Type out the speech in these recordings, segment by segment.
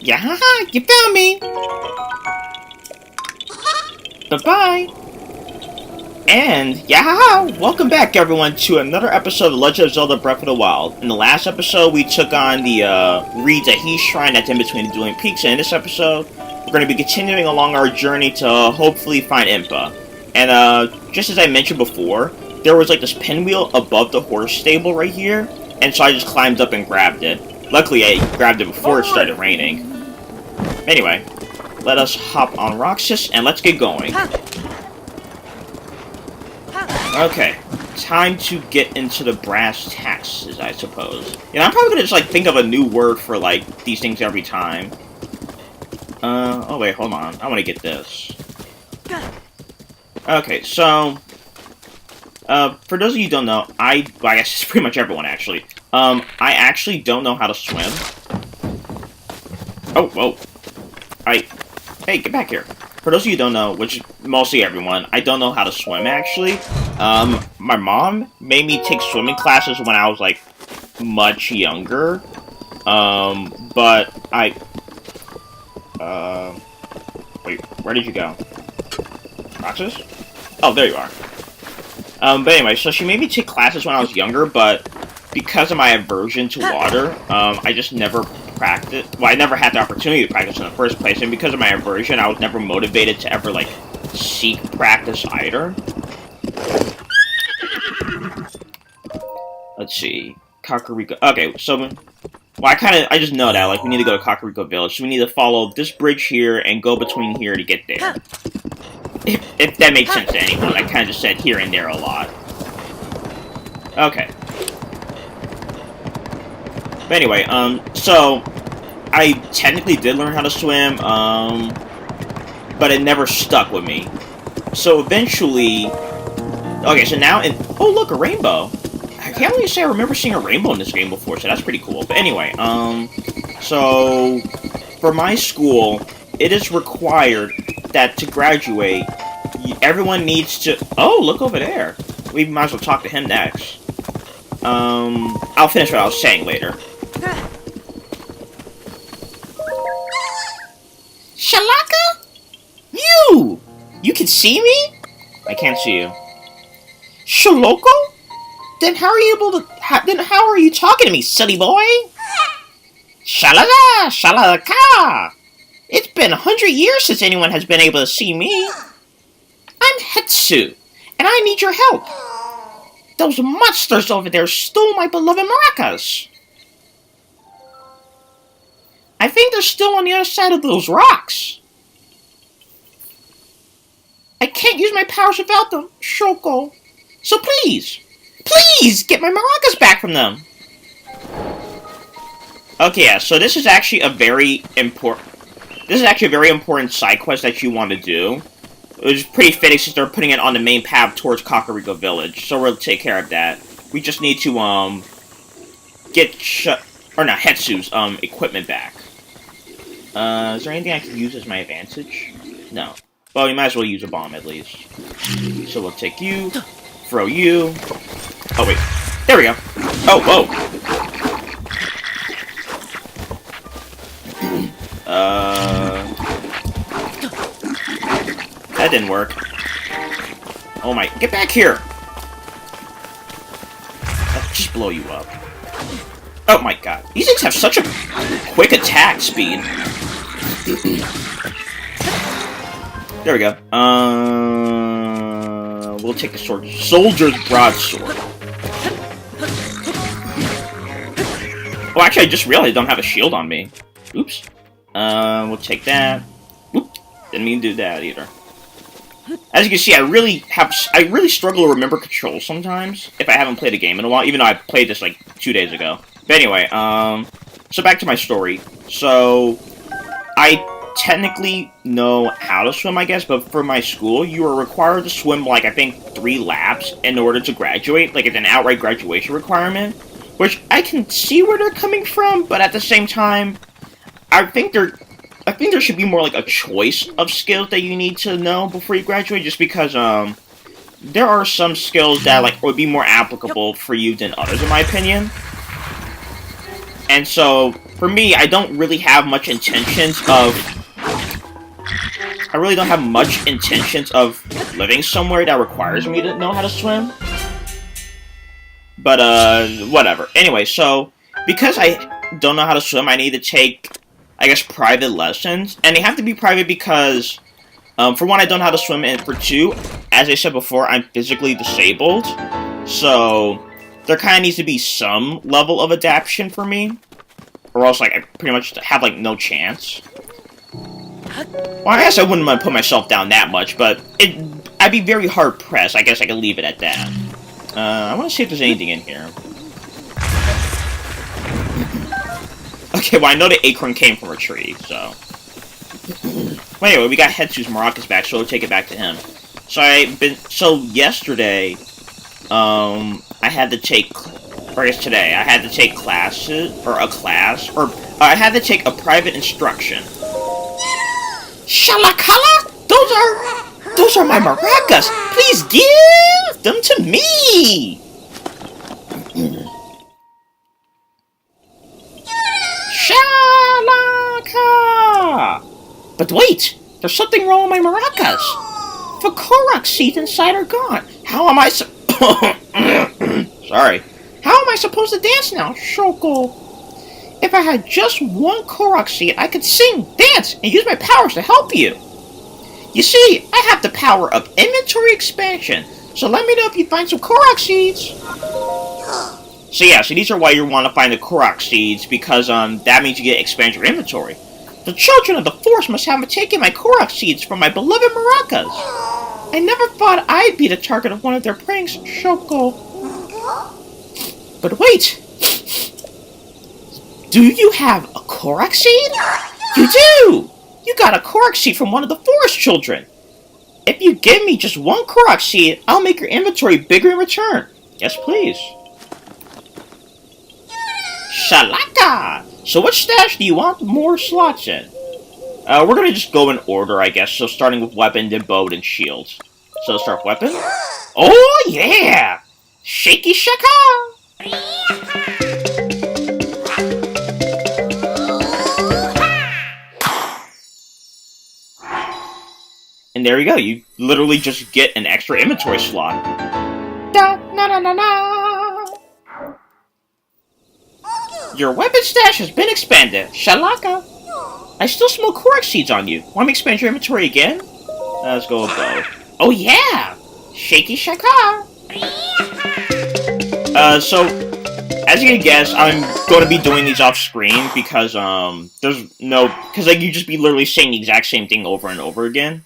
Yeah, you found me! Bye-bye! And, yeah, welcome back everyone to another episode of Legend of Zelda Breath of the Wild. In the last episode, we took on the Reed's Ahi Shrine that's in between the Dueling Peaks, and in this episode, we're going to be continuing along our journey to hopefully find Impa. And just as I mentioned before, there was like this pinwheel above the horse stable right here, and so I just climbed up and grabbed it. Luckily, I grabbed it before it started raining. Anyway, let us hop on Roxas, and let's get going. Okay, time to get into the brass tacks, I suppose. You know, I'm probably gonna just, like, think of a new word for, like, these things every time. Oh wait, hold on. I wanna get this. Okay, so... for those of you who don't know, well, I guess it's pretty much everyone, actually. I actually don't know how to swim. Oh, whoa. Hey, get back here. For those of you who don't know, which is mostly everyone, I don't know how to swim, actually. My mom made me take swimming classes when I was, like, much younger. But wait, where did you go? Roxas? Oh, there you are. But anyway, so she made me take classes when I was younger, but because of my aversion to water, I just never practiced. Well, I never had the opportunity to practice in the first place, and because of my aversion, I was never motivated to ever, like, seek practice either. Let's see. Kakariko. Okay, so, well, I just know that, like, we need to go to Kakariko Village, so we need to follow this bridge here and go between here to get there. If that makes sense to anyone, I kind of just said here and there a lot. Okay. But anyway, so, I technically did learn how to swim, but it never stuck with me. So eventually, okay, so now, oh look, a rainbow. I can't really say I remember seeing a rainbow in this game before, so that's pretty cool. But anyway, so, for my school, it is required that to graduate, everyone needs to... Oh, look over there. We might as well talk to him next. I'll finish what I was saying later. Shalaka? You! You can see me? I can't see you. Shaloko? Then how are you able to... Then how are you talking to me, silly boy? Shalala! Shalalaka! It's been 100 years since anyone has been able to see me. I'm Hetsu, and I need your help. Those monsters over there stole my beloved maracas. I think they're still on the other side of those rocks. I can't use my powers without them, Shoko. So please, get my maracas back from them. Okay, yeah, so this is actually a very important... This is actually a very important side quest that you want to do. It was pretty fitting since they're putting it on the main path towards Kakariko Village, so we'll take care of that. We just need to, get Hetsu's, equipment back. Is there anything I can use as my advantage? No. Well, you might as well use a bomb, at least. So we'll take you, throw you... Oh, wait. There we go. Oh, whoa! That didn't work. Oh my... Get back here! That'll just blow you up. Oh my god. These things have such a quick attack speed. There we go. We'll take the sword. Soldier's broadsword. Oh, actually, I just realized I don't have a shield on me. Oops. We'll take that. Oop. Didn't mean to do that either. As you can see, I really struggle to remember controls sometimes if I haven't played a game in a while, even though I played this like 2 days ago. But anyway, so back to my story. So, I technically know how to swim, I guess, but for my school, you are required to swim, like, I think 3 laps in order to graduate. Like, it's an outright graduation requirement, which I can see where they're coming from, but at the same time, I think there should be more like a choice of skills that you need to know before you graduate, just because there are some skills that like would be more applicable for you than others, in my opinion. And so for me, I don't really have much intentions of... I really don't have much intentions of living somewhere that requires me to know how to swim. But, whatever. Anyway, so, because I don't know how to swim, I need to take, I guess, private lessons. And they have to be private because, for one, I don't know how to swim, and for two, as I said before, I'm physically disabled. So, there kind of needs to be some level of adaptation for me. Or else, like, I pretty much have, like, no chance. Well, I guess I wouldn't want to put myself down that much, but I'd be very hard-pressed. I guess I could leave it at that. I want to see if there's anything in here. Okay, well, I know the acorn came from a tree, so... Well, anyway, we got Hetsu's maracas back, so we'll take it back to him. So, yesterday, I had to take... Or I guess today, I had to take classes, or a class, or I had to take a private instruction. Shalakala! Those are my maracas! Please give them to me! Shalaka! But wait! There's something wrong with my maracas! The Korok seeds inside are gone! How am I Sorry. How am I supposed to dance now, Shoko? If I had just one Korok seed, I could sing, dance, and use my powers to help you. You see, I have the power of inventory expansion, so let me know if you find some Korok seeds. So yeah, so these are why you want to find the Korok seeds, because that means you get expand your inventory. The children of the forest must have taken my Korok seeds from my beloved maracas. I never thought I'd be the target of one of their pranks, Shoko. But wait! Do you have a Korok seed? You do! You got a Korok seed from one of the forest children. If you give me just one Korok seed, I'll make your inventory bigger in return. Yes, please. Shalaka! So which stash do you want more slots in? We're gonna just go in order, I guess. So starting with weapon, then bow, then shield. So let's start with weapon. Oh yeah! Shaky shaka! And there you go, you literally just get an extra inventory slot. Da, na, na, na, na. Your weapon stash has been expanded. Shalaka. I still smell Korok seeds on you. Want me to expand your inventory again? Let's go with bow. Oh yeah! Shaky shaka. So, as you can guess, I'm going to be doing these off screen because, like, you just be literally saying the exact same thing over and over again.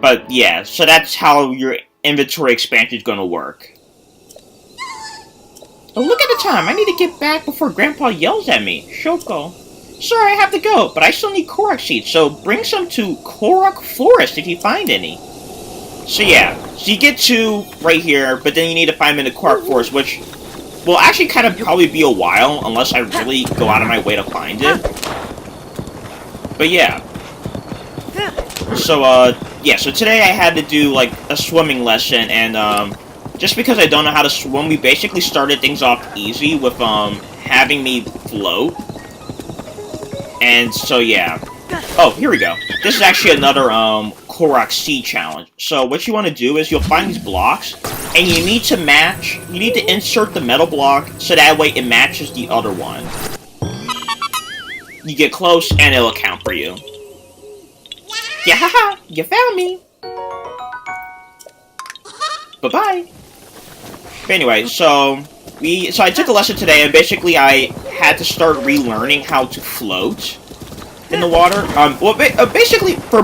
But, yeah, so that's how your inventory expansion is going to work. Oh, look at the time! I need to get back before Grandpa yells at me. Shoko. Sorry, I have to go, but I still need Korok seeds, so bring some to Korok Forest if you find any. So yeah, so you get two right here, but then you need to find them in the Korok Forest, which will actually kind of probably be a while, unless I really go out of my way to find it. But yeah. So, yeah, so today I had to do, like, a swimming lesson, and, just because I don't know how to swim, we basically started things off easy with, having me float. And so, yeah. Oh, here we go. This is actually another, Korok Sea challenge. So, what you want to do is you'll find these blocks, and you need to insert the metal block, so that way it matches the other one. You get close, and it'll count for you. Yeah, haha! You found me! Bye-bye! But anyway, so I took a lesson today, and basically I had to start relearning how to float in the water. Basically, for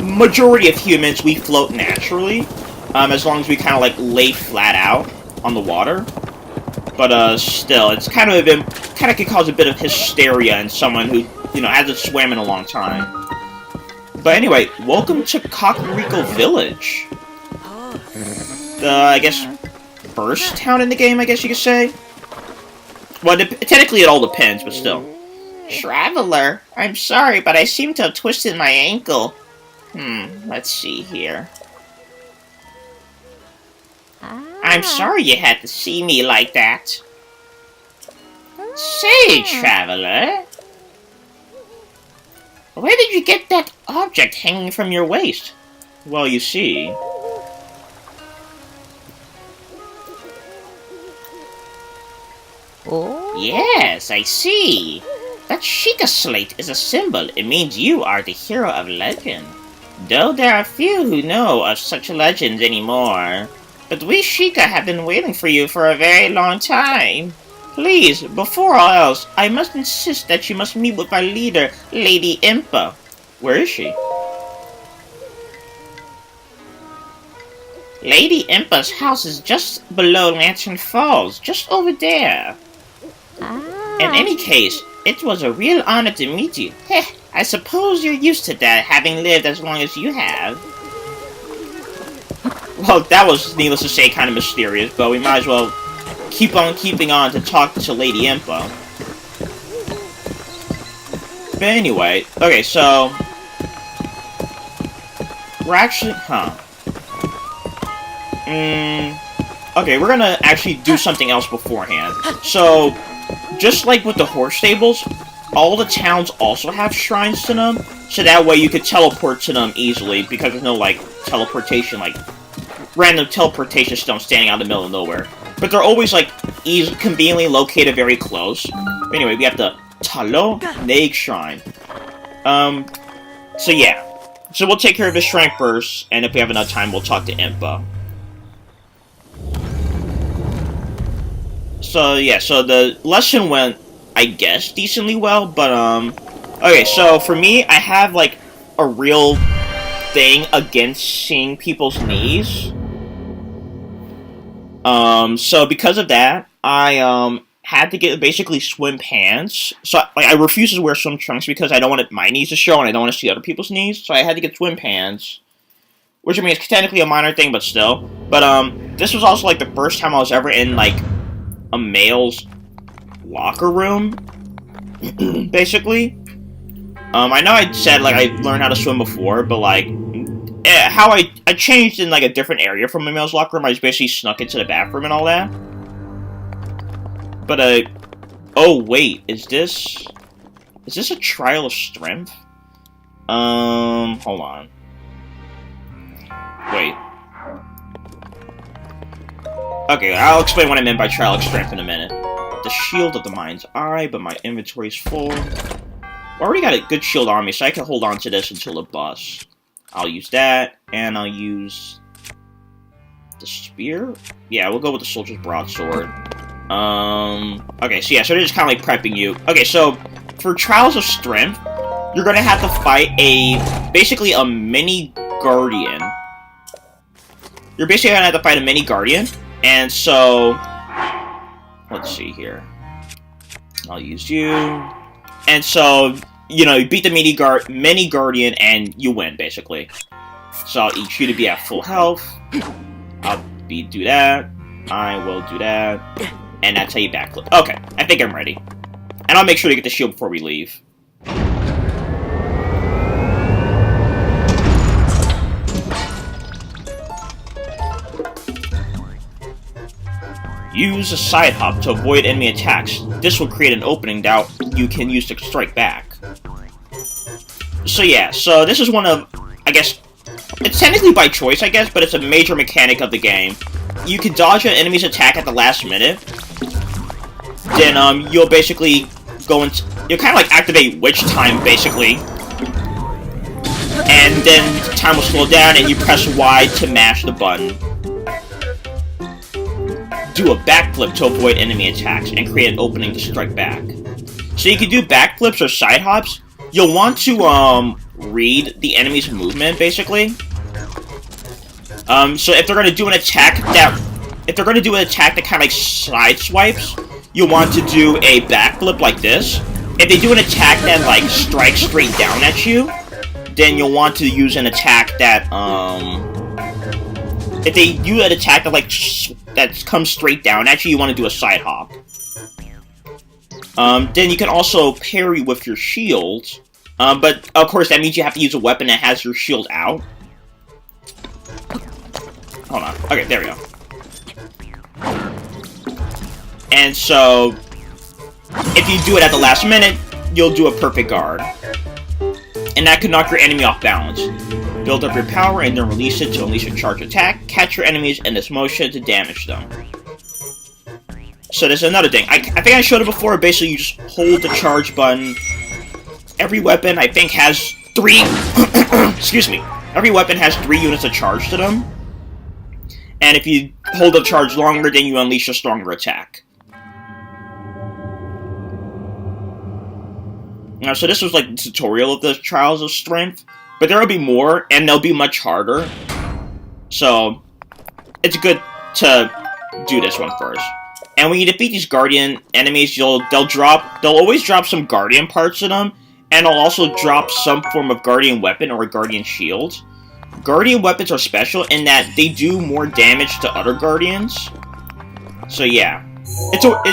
majority of humans, we float naturally, as long as we kind of, like, lay flat out on the water. But, still, it's kind of could cause a bit of hysteria in someone who, you know, hasn't swam in a long time. But anyway, welcome to Kakariko Village. I guess, first town in the game, I guess you could say. Well, technically it all depends, but still. Traveler, I'm sorry, but I seem to have twisted my ankle. Let's see here. I'm sorry you had to see me like that. Say, Hey, traveler. Where did you get that object hanging from your waist? Well, you see... Oh? Yes, I see. That Sheikah slate is a symbol. It means you are the hero of legend. Though there are few who know of such legends anymore. But we Sheikah have been waiting for you for a very long time. Please, before all else, I must insist that you must meet with our leader, Lady Impa. Where is she? Lady Impa's house is just below Lantern Falls, just over there. In any case, it was a real honor to meet you. Heh, I suppose you're used to that, having lived as long as you have. Well, that was, needless to say, kind of mysterious, but we might as well keep on keeping on to talk to Lady Impa. But anyway, okay, so... We're actually... Okay, we're gonna actually do something else beforehand. So, just like with the horse stables, all the towns also have shrines to them, so that way you could teleport to them easily, because there's no, like, teleportation, like, random teleportation stone standing out in the middle of nowhere. But they're always, like, conveniently located very close. But anyway, we have the Naeg shrine. So yeah. So we'll take care of this shrine first, and if we have enough time, we'll talk to Impa. So yeah, so the lesson went, I guess, decently well, but okay, so for me, I have, like, a real thing against seeing people's knees. So because of that, I, had to get basically swim pants. So, like, I refuse to wear swim trunks because I don't want my knees to show and I don't want to see other people's knees. So I had to get swim pants. Which, I mean, it's technically a minor thing, but still. But, this was also, like, the first time I was ever in, like, a male's locker room. Basically. I know I said, like, I learned how to swim before, but, like, how I changed in, like, a different area from my male's locker room. I just basically snuck into the bathroom and all that. But, oh, wait, is this a trial of strength? Hold on. Wait. Okay, I'll explain what I meant by trial of strength in a minute. The shield of the mind's eye, but my inventory's full. I already got a good shield on me, so I can hold on to this until the boss. I'll use that, and I'll use the spear? Yeah, we'll go with the soldier's broadsword. Okay, so yeah, so they're just kind of like prepping you. Okay, so for Trials of Strength, you're gonna have to fight basically a mini guardian. You're basically gonna have to fight a mini guardian, and so, let's see here. I'll use you. And so, you know, you beat the mini guardian and you win, basically. So I'll eat you to be at full health. I'll do that. I will do that. And that's how you backflip. Okay, I think I'm ready. And I'll make sure to get the shield before we leave. Use a side hop to avoid enemy attacks. This will create an opening that you can use to strike back. So yeah, so this is one of, I guess, it's technically by choice, I guess, but it's a major mechanic of the game. You can dodge an enemy's attack at the last minute. Then, you'll basically go into... You'll kind of, like, activate Witch Time, basically. And then time will slow down, and you press Y to mash the button. Do a backflip to avoid enemy attacks, and create an opening to strike back. So you can do backflips or side hops. You'll want to, read the enemy's movement, basically. So if they're gonna do an attack that... If they're gonna do an attack that kind of, like, side swipes... You'll want to do a backflip like this. If they do an attack that, like, strikes straight down at you, then you'll want to use an attack that, If they do an attack that, like, that comes straight down at you, you want to do a side hop. Then you can also parry with your shield. But, of course, that means you have to use a weapon that has your shield out. Hold on. Okay, there we go. And so, if you do it at the last minute, you'll do a perfect guard. And that could knock your enemy off balance. Build up your power and then release it to unleash a charge attack. Catch your enemies in this motion to damage them. So there's another thing. I think I showed it before. Basically, you just hold the charge button. Every weapon, I think, has 3... excuse me. Every weapon has 3 units of charge to them. And if you hold the charge longer, then you unleash a stronger attack. Now, so this was like the tutorial of the Trials of Strength. But there will be more, and they'll be much harder. So, it's good to do this one first. And when you defeat these Guardian enemies, they'll always drop some Guardian parts in them, and they'll also drop some form of Guardian weapon or a Guardian shield. Guardian weapons are special in that they do more damage to other Guardians. So yeah,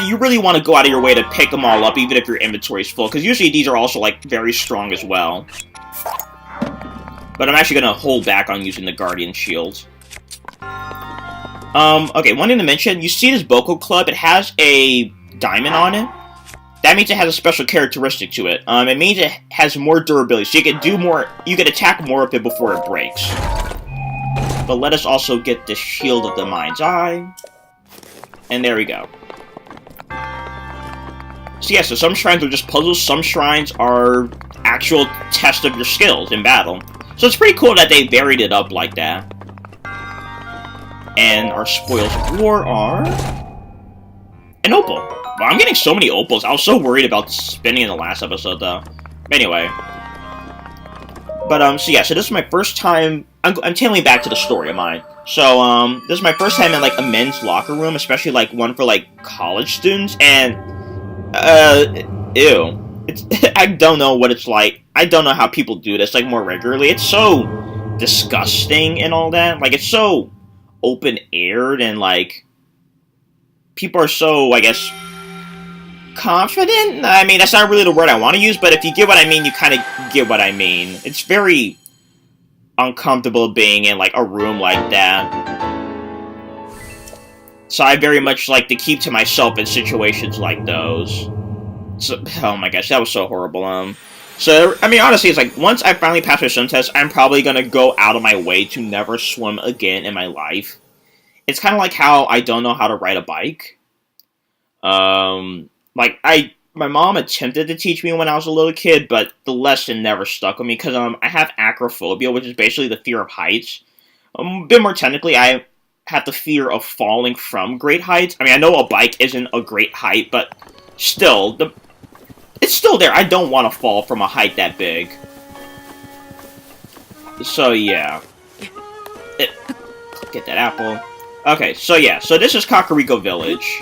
you really want to go out of your way to pick them all up, even if your inventory is full, because usually these are also like very strong as well. But I'm actually going to hold back on using the Guardian Shield. Okay, one thing to mention, you see this Boko Club, it has a diamond on it. That means it has a special characteristic to it. It means it has more durability, so you can do more, you can attack more of it before it breaks. But let us also get the Shield of the Mind's Eye. And there we go. So yeah, so some shrines are just puzzles, some shrines are actual tests of your skills in battle. So it's pretty cool that they varied it up like that. And our spoils of war are... an opal. Wow, I'm getting so many opals. I was so worried about spending in the last episode, though. Anyway. But, so yeah, so this is my first time... I'm tailing back to the story of mine. So, this is my first time in, like, a men's locker room, especially, like, one for, like, college students, and... ew. I don't know what it's like. I don't know how people do this, like, more regularly. It's so disgusting and all that. Like, it's so open-aired and, like, people are so, I guess, confident? I mean, that's not really the word I want to use, but if you get what I mean, you kind of get what I mean. It's very uncomfortable being in, like, a room like that. So I very much like to keep to myself in situations like those. So, oh my gosh, that was so horrible. So, I mean, honestly, it's like, once I finally pass my swim test, I'm probably gonna go out of my way to never swim again in my life. It's kind of like how I don't know how to ride a bike. Like, my mom attempted to teach me when I was a little kid, but the lesson never stuck with me, because, I have acrophobia, which is basically the fear of heights. A bit more technically, I have the fear of falling from great heights. I mean, I know a bike isn't a great height, but still, it's still there. I don't want to fall from a height that big. So, yeah. Get that apple. Okay, so yeah. So this is Kakariko Village.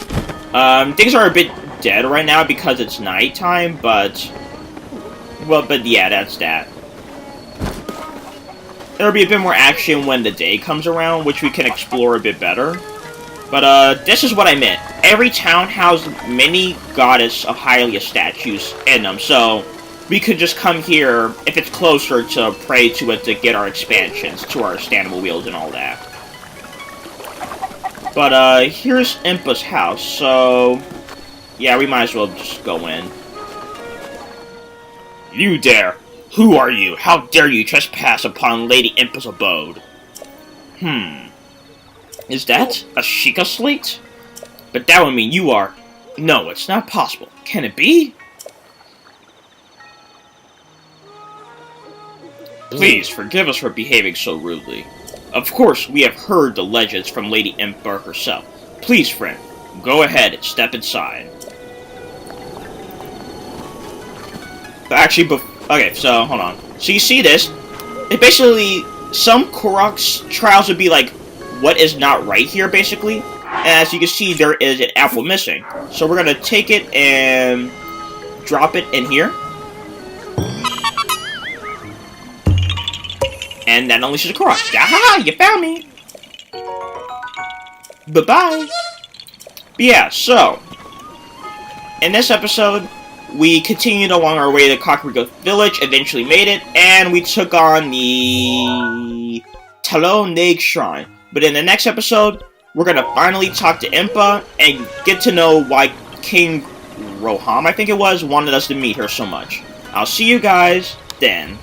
Things are a bit dead right now because it's nighttime, but... well, but yeah, that's that. There'll be a bit more action when the day comes around, which we can explore a bit better. But, this is what I meant. Every town has many goddess of Hylia statues in them, so we could just come here, if it's closer, to pray to it to get our expansions, to our standable wheels and all that. But, here's Impa's house, so... yeah, we might as well just go in. You dare! Who are you? How dare you trespass upon Lady Impa's abode? Is that a Sheikah slate? But that would mean you are... no, it's not possible. Can it be? Please, forgive us for behaving so rudely. Of course, we have heard the legends from Lady Impa herself. Please, friend, go ahead and step inside. Actually, okay, so, hold on. So you see this? It basically... some Korok's trials would be like, what is not right here, basically? And as you can see, there is an apple missing. So we're gonna take it and drop it in here. And that unleashes a Korok. Aha! You found me! Bye-bye! Yeah, so... in this episode, we continued along our way to Kakariko Village, eventually made it, and we took on the... Naeg Shrine. But in the next episode, we're gonna finally talk to Impa and get to know why King Roham, I think it was, wanted us to meet her so much. I'll see you guys then.